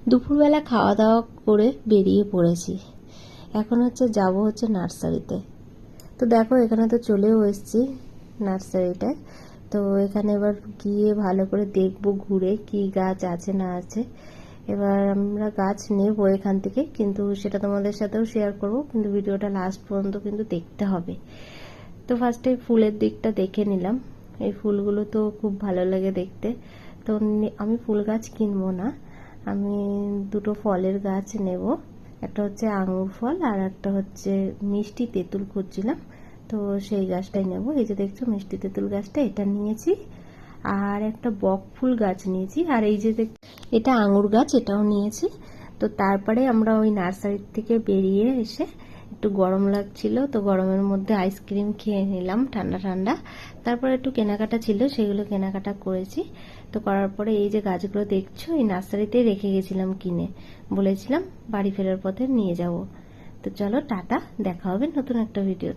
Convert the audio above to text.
দুপুরবেলা খাওয়া দাওয়া করে বেরিয়ে পড়েছি। এখন যাব নার্সারিতে। তো দেখো এখানে তো চলেও এসেছি নার্সারিটায়। তো এখানে এবার গিয়ে ভালো করে দেখবো ঘুরে কি গাছ আছে না আছে। এবার আমরা গাছ নেব এখান থেকে, কিন্তু সেটা তোমাদের সাথেও শেয়ার করব, কিন্তু ভিডিওটা লাস্ট পর্যন্ত কিন্তু দেখতে হবে। তো ফার্স্টে ফুলের দিকটা দেখে নিলাম। এই ফুলগুলো তো খুব ভালো লাগে দেখতে। তো আমি ফুল গাছ কিনবো না, আমি দুটো ফলের গাছ নেব। একটা হচ্ছে আঙুর ফল আর একটা হচ্ছে মিষ্টি তেঁতুল খুঁজছিলাম, তো সেই গাছটাই নেব। এই যে দেখছো মিষ্টি তেঁতুল গাছটা, এটা নিয়েছি। আর একটা বক ফুল গাছ নিয়েছি। আর এই যে এটা আঙুর গাছ, এটাও নিয়েছি। তো তারপরে আমরা ওই নার্সারি থেকে বেরিয়ে এসে একটু গরম লাগছিল, তো গরমের মধ্যে আইসক্রিম খেয়ে নিলাম ঠান্ডা ঠান্ডা। তারপরে একটু কেনাকাটা ছিল, সেগুলো কেনাকাটা করেছি। তো করার পরে এই যে গাছগুলো দেখছো, এই নার্সারিতেই রেখে গেছিলাম কিনে, বলেছিলাম বাড়ি ফেরার পথে নিয়ে যাব। তো চলো টাটা, দেখা হবে নতুন একটা ভিডিও।